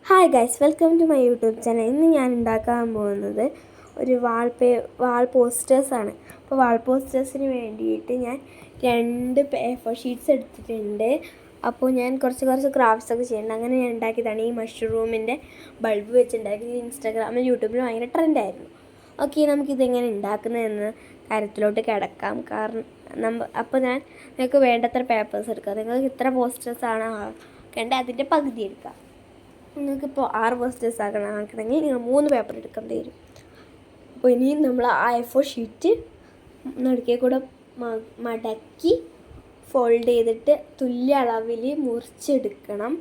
Hi guys, welcome to my YouTube channel. ഇന്ന് ഞാൻ ഉണ്ടാക്കാൻ പോകുന്നത് ഒരു വാൾ പോസ്റ്റേഴ്സാണ്. അപ്പോൾ വാൾ പോസ്റ്റേഴ്സിന് വേണ്ടിയിട്ട് ഞാൻ 2 A4 ഷീറ്റ്സ് എടുത്തിട്ടുണ്ട്. അപ്പോൾ ഞാൻ കുറച്ച് ക്രാഫ്റ്റ്സൊക്കെ ചെയ്യുന്നുണ്ട്. അങ്ങനെ ഞാൻ ഉണ്ടാക്കിയതാണ് ഈ മഷ്റൂമിൻ്റെ ബൾബ് വെച്ചുണ്ടാക്കി. ഇൻസ്റ്റാഗ്രാമിൽ യൂട്യൂബിൽ ഭയങ്കര ട്രെൻഡായിരുന്നു. ഓക്കെ, നമുക്കിതെങ്ങനെ ഉണ്ടാക്കുന്നതെന്ന് കാര്യത്തിലോട്ട് കിടക്കാം. അപ്പോൾ നിങ്ങൾക്ക് വേണ്ടത്ര പേപ്പേഴ്സ് എടുക്കാം. നിങ്ങൾക്ക് ഇത്ര പോസ്റ്റേഴ്സാണ് ആക്കേണ്ടത്, അതിൻ്റെ പകുതി എടുക്കാം. നിങ്ങൾക്കിപ്പോൾ 6 പോസ്റ്റേഴ്സ് ആക്കണമെങ്കിൽ നിങ്ങൾ 3 പേപ്പർ എടുക്കേണ്ടി വരും. അപ്പോൾ ഇനിയും നമ്മൾ ആ A4 ഷീറ്റ് നടുക്കേ കൂടെ മടക്കി ഫോൾഡ് ചെയ്തിട്ട് തുല്യ അളവിൽ മുറിച്ചെടുക്കണം.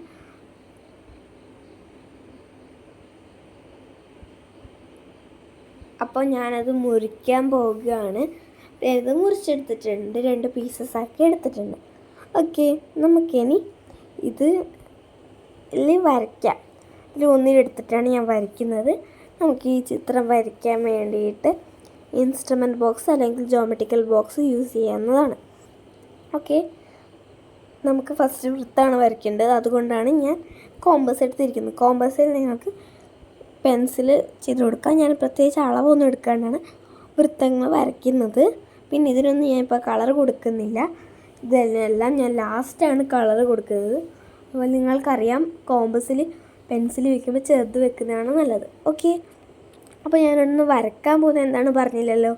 അപ്പോൾ ഞാനത് മുറിക്കാൻ പോകുകയാണ്. ഇത് മുറിച്ചെടുത്തിട്ടുണ്ട്, 2 പീസസ് ആക്കി എടുത്തിട്ടുണ്ട്. ഓക്കെ, നമുക്കിനി ഇതിൽ വരയ്ക്കാം. ഇതിൽ ഒന്നിലെടുത്തിട്ടാണ് ഞാൻ വരയ്ക്കുന്നത്. നമുക്ക് ഈ ചിത്രം വരയ്ക്കാൻ വേണ്ടിയിട്ട് ഇൻസ്ട്രുമെൻറ്റ് ബോക്സ് അല്ലെങ്കിൽ ജോമെട്രിക്കൽ ബോക്സ് യൂസ് ചെയ്യാവുന്നതാണ്. ഓക്കെ, നമുക്ക് ഫസ്റ്റ് വൃത്തമാണ് വരയ്ക്കേണ്ടത്. അതുകൊണ്ടാണ് ഞാൻ കോമ്പസ് എടുത്തിരിക്കുന്നത്. കോമ്പസിൽ നിങ്ങൾക്ക് പെൻസിൽ ചെയ്ത് കൊടുക്കാം. ഞാൻ പ്രത്യേകിച്ച് അളവൊന്നും എടുക്കാണ്ടാണ് വൃത്തങ്ങൾ വരയ്ക്കുന്നത്. പിന്നെ ഇതിനൊന്നും ഞാൻ ഇപ്പോൾ കളർ കൊടുക്കുന്നില്ല. ഇതെല്ലാം ഞാൻ ലാസ്റ്റാണ് കളർ കൊടുക്കുന്നത്. അപ്പോൾ നിങ്ങൾക്കറിയാം, കോമ്പസിൽ പെൻസിൽ വയ്ക്കുമ്പോൾ ചെറുത് വെക്കുന്നതാണ് നല്ലത്. ഓക്കെ, അപ്പോൾ ഞാനൊന്ന് വരയ്ക്കാൻ പോകുന്നത് എന്താണ് പറഞ്ഞില്ലല്ലോ.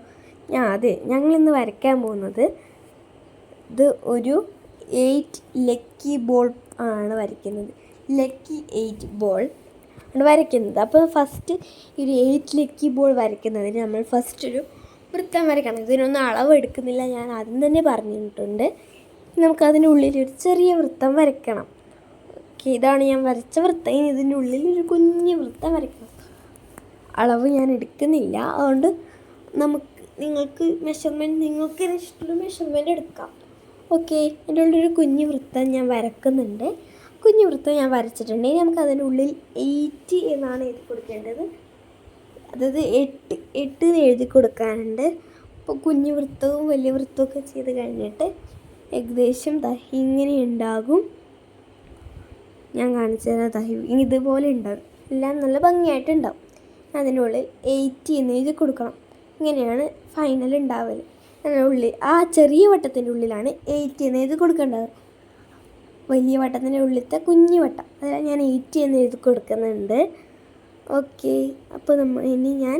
ഞങ്ങളിന്ന് വരയ്ക്കാൻ പോകുന്നത് ഇത് ഒരു 8 ലക്കി ബോൾ ആണ് വരയ്ക്കുന്നത്. ലക്കി 8 ബോൾ ആണ് വരയ്ക്കുന്നത്. അപ്പോൾ ഫസ്റ്റ് ഒരു 8 ലക്കി ബോൾ വരയ്ക്കുന്നതിന് നമ്മൾ ഫസ്റ്റ് ഒരു വൃത്തം വരയ്ക്കണം. ഇതിനൊന്നും അളവ് എടുക്കുന്നില്ല, ഞാൻ ആദ്യം തന്നെ പറഞ്ഞിട്ടുണ്ട്. നമുക്കതിനുള്ളിൽ ഒരു ചെറിയ വൃത്തം വരയ്ക്കണം. ഓക്കെ, ഇതാണ് ഞാൻ വരച്ച വൃത്തം. ഇനി ഇതിൻ്റെ ഉള്ളിൽ ഒരു കുഞ്ഞ് വൃത്തം വരയ്ക്കണം. അളവ് ഞാൻ എടുക്കുന്നില്ല, അതുകൊണ്ട് നിങ്ങൾക്ക് ഇഷ്ടമുള്ള മെഷർമെൻറ്റ് എടുക്കാം. ഓക്കെ, എൻ്റെ ഉള്ളിലൊരു കുഞ്ഞ് വൃത്തം ഞാൻ വരക്കുന്നുണ്ട്. കുഞ്ഞ് വൃത്തം ഞാൻ വരച്ചിട്ടുണ്ട്. ഇനി നമുക്ക് അതിൻ്റെ ഉള്ളിൽ 8 എന്നാണ് എഴുതി കൊടുക്കേണ്ടത്. അതായത് 8 എന്ന് എഴുതി കൊടുക്കാനുണ്ട്. അപ്പോൾ കുഞ്ഞ് വൃത്തവും വലിയ വൃത്തമൊക്കെ ചെയ്ത് കഴിഞ്ഞിട്ട് ഏകദേശം ഇങ്ങനെ ഉണ്ടാകും. ഞാൻ കാണിച്ചു തരാം. ഇതുപോലെ ഉണ്ടാകും. എല്ലാം നല്ല ഭംഗിയായിട്ടുണ്ടാവും. അതിനുള്ളിൽ 8 എന്ന് എഴുതി കൊടുക്കണം. ഇങ്ങനെയാണ് ഫൈനൽ ഉണ്ടാവൽ. അതിനുള്ളിൽ ആ ചെറിയ വട്ടത്തിൻ്റെ ഉള്ളിലാണ് 8 എന്ന് എഴുതി കൊടുക്കേണ്ടത്. വലിയ വട്ടത്തിൻ്റെ ഉള്ളിലത്തെ കുഞ്ഞു വട്ടം, അതായത് ഞാൻ 8 എന്ന് എഴുതി കൊടുക്കുന്നുണ്ട്. ഓക്കെ, അപ്പോൾ ഇനി ഞാൻ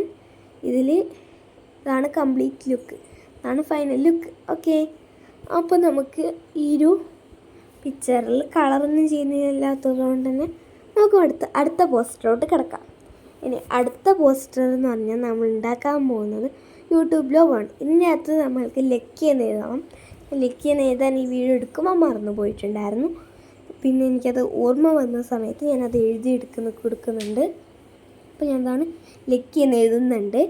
ഇതാണ് കംപ്ലീറ്റ് ലുക്ക്, ഇതാണ് ഫൈനൽ ലുക്ക്. ഓക്കെ, അപ്പോൾ നമുക്ക് ഈ ഒരു പിക്ചറിൽ കളറൊന്നും ചെയ്യുന്നില്ലാത്തത് കൊണ്ട് തന്നെ നമുക്ക് അടുത്ത പോസ്റ്ററിലോട്ട് കിടക്കാം. ഇനി അടുത്ത പോസ്റ്റർ എന്ന് പറഞ്ഞാൽ നമ്മൾ ഉണ്ടാക്കാൻ പോകുന്നത് യൂട്യൂബ് ലോഗാണ്. ഇതിൻ്റെ അകത്ത് നമ്മൾക്ക് ലക്കി എന്ന് എഴുതണം. ലക്കി എന്ന് എഴുതാൻ ഈ വീഡിയോ എടുക്കുമ്പോൾ മറന്നു പോയിട്ടുണ്ടായിരുന്നു. പിന്നെ എനിക്കത് ഓർമ്മ വന്ന സമയത്ത് ഞാനത് കൊടുക്കുന്നുണ്ട്. അപ്പോൾ ഞാൻ ലക്കി എന്ന് എഴുതുന്നുണ്ട്.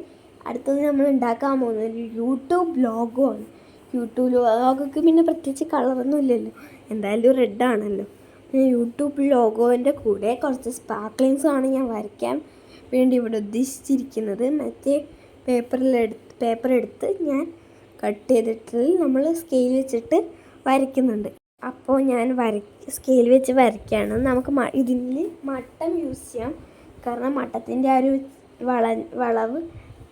അടുത്തത് നമ്മൾ ഉണ്ടാക്കാൻ പോകുന്നത് ഒരു യൂട്യൂബ് ലോഗോയാണ്. യൂട്യൂബ് ലോഗോക്ക് പിന്നെ പ്രത്യേകിച്ച് കളറൊന്നും ഇല്ലല്ലോ, എന്തായാലും റെഡാണല്ലോ. യൂട്യൂബ് ലോഗോൻ്റെ കൂടെ കുറച്ച് സ്പാർക്ലിങ്സാണ് ഞാൻ വരയ്ക്കാൻ വേണ്ടി ഇവിടെ ഉദ്ദേശിച്ചിരിക്കുന്നത്. മറ്റേ പേപ്പർ എടുത്ത് ഞാൻ കട്ട് ചെയ്തിട്ട് നമ്മൾ സ്കെയിൽ വെച്ചിട്ട് വരയ്ക്കുന്നുണ്ട്. അപ്പോൾ ഞാൻ സ്കെയിൽ വെച്ച് വരയ്ക്കുകയാണ്. നമുക്ക് ഇതിൽ മട്ടം യൂസ് ചെയ്യാം. കാരണം മട്ടത്തിൻ്റെ ആ ഒരു വളവ്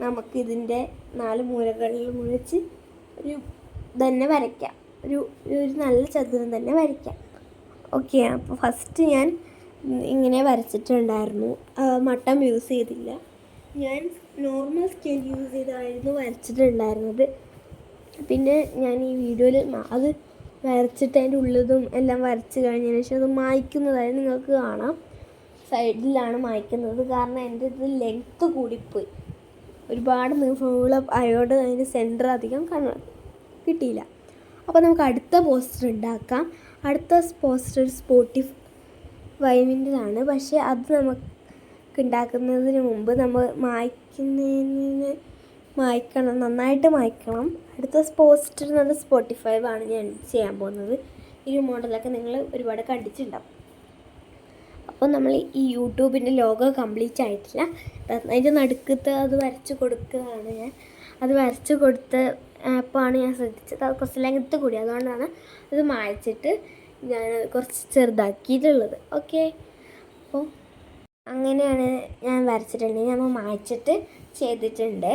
നമുക്കിതിൻ്റെ 4 മൂലകളിൽ മുറിച്ച് തന്നെ വരയ്ക്കാം. ഒരു നല്ല ചതുരം തന്നെ വരയ്ക്കാം. ഓക്കെ, അപ്പോൾ ഫസ്റ്റ് ഞാൻ ഇങ്ങനെ വരച്ചിട്ടുണ്ടായിരുന്നു. മട്ടം യൂസ് ചെയ്തില്ല, ഞാൻ നോർമൽ സ്കെയിൽ യൂസ് ചെയ്തായിരുന്നു വരച്ചിട്ടുണ്ടായിരുന്നത്. പിന്നെ ഞാൻ ഈ വീഡിയോയിൽ അത് വരച്ചിട്ട് അതിൻ്റെ ഉള്ളതും എല്ലാം വരച്ച് കഴിഞ്ഞതിന് ശേഷം അത് മായ്ക്കുന്നതായി നിങ്ങൾക്ക് കാണാം. സൈഡിലാണ് മായ്ക്കുന്നത്, കാരണം എൻ്റെ ഇത് ലെങ്ത്ത് കൂടിപ്പോയി. ഒരുപാട് നീളം ആയതുകൊണ്ട് അതിൻ്റെ സെൻറ്റർ അധികം കിട്ടിയില്ല. അപ്പോൾ നമുക്ക് അടുത്ത പോസ്റ്റർ ഉണ്ടാക്കാം. അടുത്ത പോസ്റ്റർ സ്പോട്ടിഫൈവിൻ്റെതാണ്. പക്ഷേ അത് നമുക്ക് ഉണ്ടാക്കുന്നതിന് മുമ്പ് നമ്മൾ നന്നായിട്ട് മായ്ക്കണം. അടുത്ത പോസ്റ്റർ എന്ന് പറഞ്ഞാൽ സ്പോട്ടിഫൈവാണ് ഞാൻ ചെയ്യാൻ പോകുന്നത്. ഈ ഒരു മോഡലൊക്കെ നിങ്ങൾ ഒരുപാട് കണ്ടിട്ടുണ്ടാവും. അപ്പോൾ നമ്മൾ ഈ യൂട്യൂബിൻ്റെ ലോഗോ കംപ്ലീറ്റ് ആയിട്ടില്ല. അതിൻ്റെ നടുക്കത്ത് അത് വരച്ച് കൊടുക്കുകയാണ് ഞാൻ. അത് വരച്ച് കൊടുത്ത ആപ്പാണ് ഞാൻ ശ്രദ്ധിച്ചത്. അത് കുറച്ച് ലെങ്ത്ത് കൂടി, അതുകൊണ്ടാണ് അത് മായ്ച്ചിട്ട് ഞാൻ കുറച്ച് ചെറുതാക്കിയിട്ടുള്ളത്. ഓക്കെ, അപ്പോൾ അങ്ങനെയാണ് ഞാൻ വരച്ചിട്ടുണ്ട്. ഞാൻ മായ്ച്ചിട്ട് ചെയ്തിട്ടുണ്ട്,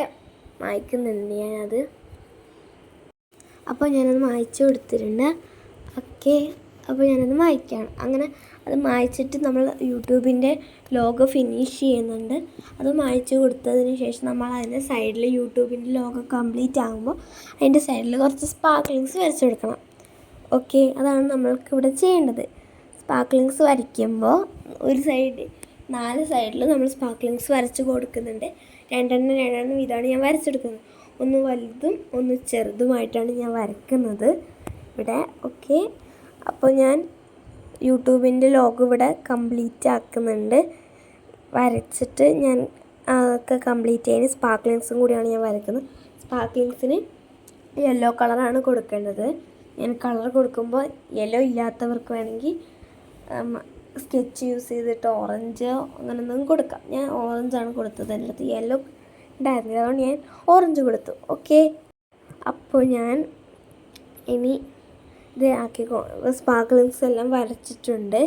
മായ്ക്കുന്നുണ്ട് ഞാനത്. അപ്പോൾ ഞാനത് മായ്ച്ചു കൊടുത്തിട്ടുണ്ട്. ഓക്കെ, അപ്പോൾ ഞാനത് മായ്ക്കുകയാണ്. അങ്ങനെ അത് മായ്ച്ചിട്ട് നമ്മൾ യൂട്യൂബിൻ്റെ ലോഗോ ഫിനിഷ് ചെയ്യുന്നുണ്ട്. അത് മായ്ച്ചു കൊടുത്തതിന് ശേഷം നമ്മൾ അതിൻ്റെ സൈഡിൽ യൂട്യൂബിൻ്റെ ലോഗോ കംപ്ലീറ്റ് ആകുമ്പോൾ അതിൻ്റെ സൈഡിൽ കുറച്ച് സ്പാർക്ലിങ്സ് വരച്ചു കൊടുക്കണം. ഓക്കെ, അതാണ് നമ്മൾക്ക് ഇവിടെ ചെയ്യേണ്ടത്. സ്പാർക്ലിങ്സ് വരയ്ക്കുമ്പോൾ ഒരു സൈഡ് 4 സൈഡിൽ നമ്മൾ സ്പാർക്ലിങ്സ് വരച്ച് കൊടുക്കുന്നുണ്ട്. രണ്ടെണ്ണം ഇതാണ് ഞാൻ വരച്ചെടുക്കുന്നത്. ഒന്ന് വലുതും ഒന്ന് ചെറുതുമായിട്ടാണ് ഞാൻ വരയ്ക്കുന്നത് ഇവിടെ. ഓക്കെ, അപ്പോൾ ഞാൻ യൂട്യൂബിൻ്റെ ലോഗോ ഇവിടെ കംപ്ലീറ്റ് ആക്കുന്നുണ്ട്. വരച്ചിട്ട് ഞാൻ അതൊക്കെ കംപ്ലീറ്റ് ചെയ്യുന്ന സ്പാർക്ലിങ്സും കൂടിയാണ് ഞാൻ വരയ്ക്കുന്നത്. സ്പാർക്ലിങ്സിന് യെല്ലോ കളറാണ് കൊടുക്കേണ്ടത്. ഞാൻ കളർ കൊടുക്കുമ്പോൾ യെല്ലോ ഇല്ലാത്തവർക്ക് വേണമെങ്കിൽ സ്കെച്ച് യൂസ് ചെയ്തിട്ട് ഓറഞ്ചോ അങ്ങനെ എന്തെങ്കിലും കൊടുക്കാം. ഞാൻ ഓറഞ്ചാണ് കൊടുത്തത്, എൻ്റെ അടുത്ത് യെല്ലോ ഉണ്ടായിരുന്നില്ല, അതുകൊണ്ട് ഞാൻ ഓറഞ്ച് കൊടുത്തു. ഓക്കെ, അപ്പോൾ ഞാൻ ഇനി ഇത് സ്പാർക്ലിങ്സ് എല്ലാം വരച്ചിട്ടുണ്ട്.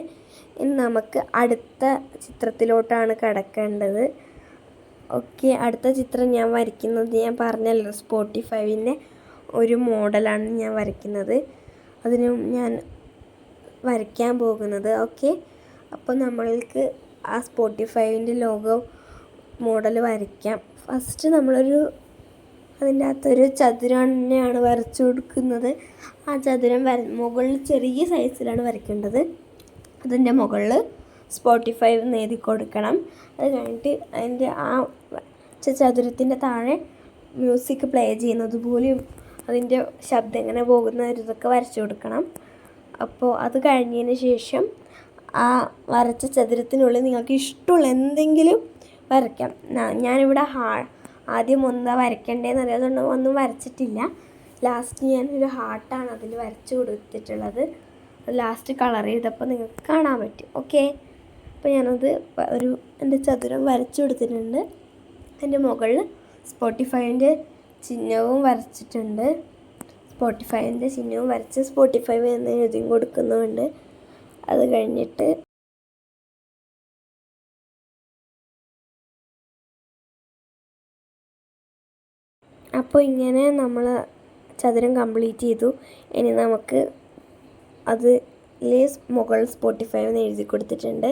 ഇനി നമുക്ക് അടുത്ത ചിത്രത്തിലോട്ടാണ് കിടക്കേണ്ടത്. ഓക്കെ, അടുത്ത ചിത്രം ഞാൻ വരയ്ക്കുന്നത് ഞാൻ പറഞ്ഞല്ലോ, സ്പോട്ടിഫൈവിൻ്റെ ഒരു മോഡലാണ് ഞാൻ വരയ്ക്കുന്നത്. അതിന് ഞാൻ വരയ്ക്കാൻ പോകുന്നത്. ഓക്കെ, അപ്പോൾ നമ്മൾക്ക് ആ സ്പോട്ടിഫൈവിൻ്റെ ലോഗോ മോഡൽ വരയ്ക്കാം. ഫസ്റ്റ് നമ്മളൊരു അതിൻ്റെ അകത്തൊരു ചതുരം തന്നെയാണ് വരച്ചു കൊടുക്കുന്നത്. ആ ചതുരം മുകളിൽ ചെറിയ സൈസിലാണ് വരയ്ക്കേണ്ടത്. അതിൻ്റെ മുകളിൽ സ്പോട്ടിഫൈ എന്ന് എഴുതി കൊടുക്കണം. അത് കഴിഞ്ഞിട്ട് അതിൻ്റെ ആ ചതുരത്തിൻ്റെ താഴെ മ്യൂസിക് പ്ലേ ചെയ്യുന്നത് പോലെയും അതിൻ്റെ ശബ്ദം എങ്ങനെ പോകുന്ന ഇതൊക്കെ വരച്ചു കൊടുക്കണം. അപ്പോൾ അത് കഴിഞ്ഞതിന് ശേഷം ആ വരച്ച ചതുരത്തിനുള്ളിൽ നിങ്ങൾക്ക് ഇഷ്ടമുള്ള എന്തെങ്കിലും വരയ്ക്കാം. ഞാനിവിടെ ആദ്യം എന്താ വരയ്ക്കേണ്ടതെന്ന് അറിയാതുകൊണ്ട് ഒന്നും വരച്ചിട്ടില്ല. ലാസ്റ്റ് ഞാനൊരു ഹാർട്ടാണ് അതിൽ വരച്ച് കൊടുത്തിട്ടുള്ളത്. ലാസ്റ്റ് കളർ ചെയ്തപ്പോൾ നിങ്ങൾക്ക് കാണാൻ പറ്റും. ഓക്കെ, അപ്പോൾ ഞാനത് എൻ്റെ ചതുരം വരച്ചു കൊടുത്തിട്ടുണ്ട്. അതിൻ്റെ മുകളിൽ സ്പോട്ടിഫൈൻ്റെ ചിഹ്നവും വരച്ചിട്ടുണ്ട്. സ്പോട്ടിഫൈൻ്റെ ചിഹ്നവും വരച്ച് സ്പോട്ടിഫൈ എന്ന് എഴുതി കൊടുക്കുന്നുണ്ട്. അത് കഴിഞ്ഞിട്ട് അപ്പോൾ ഇങ്ങനെ നമ്മൾ ചതുരം കംപ്ലീറ്റ് ചെയ്തു. ഇനി നമുക്ക് അതിൽ മുകളിൽ സ്പോട്ടിഫൈ എന്ന് എഴുതി കൊടുത്തിട്ടുണ്ട്.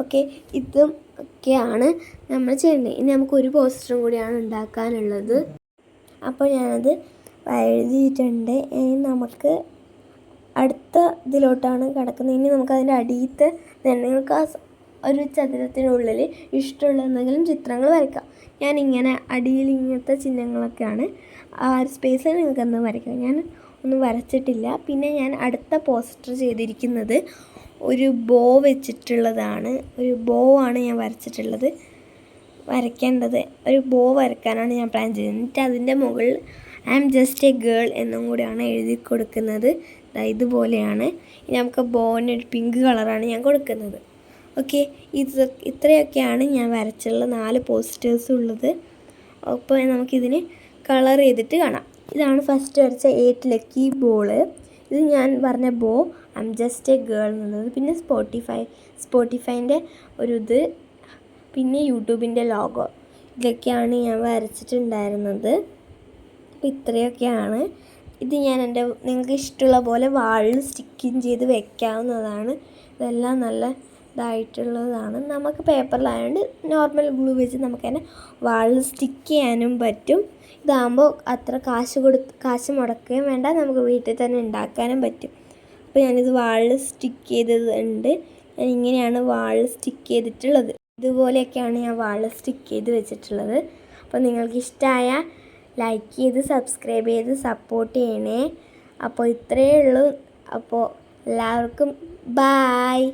ഓക്കെ, ഇതും ഒക്കെയാണ് നമ്മൾ ചെയ്യേണ്ടത്. ഇനി നമുക്കൊരു പോസ്റ്ററും കൂടിയാണ് ഉണ്ടാക്കാനുള്ളത്. അപ്പോൾ ഞാനത് എഴുതിയിട്ടുണ്ട്. ഇനി നമുക്ക് അടുത്ത ഇതിലോട്ടാണ് കിടക്കുന്നത്. ഇനി നമുക്കതിൻ്റെ അടിയത്തെ നിങ്ങൾക്ക് ആ ഒരു ചതുരത്തിനുള്ളിൽ ഇഷ്ടമുള്ള എന്തെങ്കിലും ചിത്രങ്ങൾ വരയ്ക്കാം. ഞാനിങ്ങനെ അടിയിൽ ഇങ്ങനത്തെ ചിഹ്നങ്ങളൊക്കെയാണ്. ആ ഒരു സ്പേസിൽ നിങ്ങൾക്ക് എന്തും വരയ്ക്കാം. ഞാൻ ഒന്നും വരച്ചിട്ടില്ല. പിന്നെ ഞാൻ അടുത്ത പോസ്റ്റർ ചെയ്തിരിക്കുന്നത് ഒരു ബോ വെച്ചിട്ടുള്ളതാണ്. ഒരു ബോ ആണ് ഞാൻ വരച്ചിട്ടുള്ളത്. വരയ്ക്കേണ്ടത് ഒരു ബോ വരയ്ക്കാനാണ് ഞാൻ പ്ലാൻ ചെയ്തത്. എന്നിട്ട് അതിൻ്റെ മുകളിൽ I am just a girl എന്നും കൂടിയാണ് എഴുതി കൊടുക്കുന്നത്. ഇതുപോലെയാണ്. ഇനി നമുക്ക് ബോന് ഒരു പിങ്ക് കളറാണ് ഞാൻ കൊടുക്കുന്നത്. ഓക്കെ, ഇത്രയൊക്കെയാണ് ഞാൻ വരച്ചുള്ള 4 പോസ്റ്റേഴ്സ് ഉള്ളത്. അപ്പോൾ നമുക്കിതിന് കളർ ചെയ്തിട്ട് കാണാം. ഇതാണ് ഫസ്റ്റ് വരച്ച 8 ലക്കി ബോള്. ഇത് ഞാൻ പറഞ്ഞ bow I am just a girl എന്നുള്ളത്. പിന്നെ സ്പോട്ടിഫൈൻ്റെ ഒരു ഇത്, പിന്നെ യൂട്യൂബിൻ്റെ ലോഗോ. ഇതൊക്കെയാണ് ഞാൻ വരച്ചിട്ടുണ്ടായിരുന്നത്. അപ്പോൾ ഇത്രയൊക്കെയാണ്. ഇത് ഞാൻ നിങ്ങൾക്ക് ഇഷ്ടമുള്ള പോലെ വാളിൽ സ്റ്റിക്കിങ് ചെയ്ത് വെക്കാവുന്നതാണ്. ഇതെല്ലാം നല്ല ഇതായിട്ടുള്ളതാണ്. നമുക്ക് പേപ്പറിലായതുകൊണ്ട് നോർമൽ ഗ്ലൂ വെച്ച് നമുക്ക് തന്നെ വാളിൽ സ്റ്റിക്ക് ചെയ്യാനും പറ്റും. ഇതാകുമ്പോൾ അത്ര കാശ് മുടക്കുകയും വേണ്ട, നമുക്ക് വീട്ടിൽ തന്നെ ഉണ്ടാക്കാനും പറ്റും. അപ്പോൾ ഞാനിത് വാളിൽ സ്റ്റിക്ക് ചെയ്തതുണ്ട്. ഞാൻ ഇങ്ങനെയാണ് വാളിൽ സ്റ്റിക്ക് ചെയ്തിട്ടുള്ളത്. ഇതുപോലെയൊക്കെയാണ് ഞാൻ വാളിൽ സ്റ്റിക്ക് ചെയ്ത് വെച്ചിട്ടുള്ളത്. അപ്പോൾ നിങ്ങൾക്ക് ഇഷ്ടമായ ലൈക്ക് ചെയ്ത് സബ്സ്ക്രൈബ് ചെയ്ത് സപ്പോർട്ട് ചെയ്യണേ. അപ്പോൾ ഇത്രയേ ഉള്ളൂ. അപ്പോൾ എല്ലാവർക്കും ബായ്.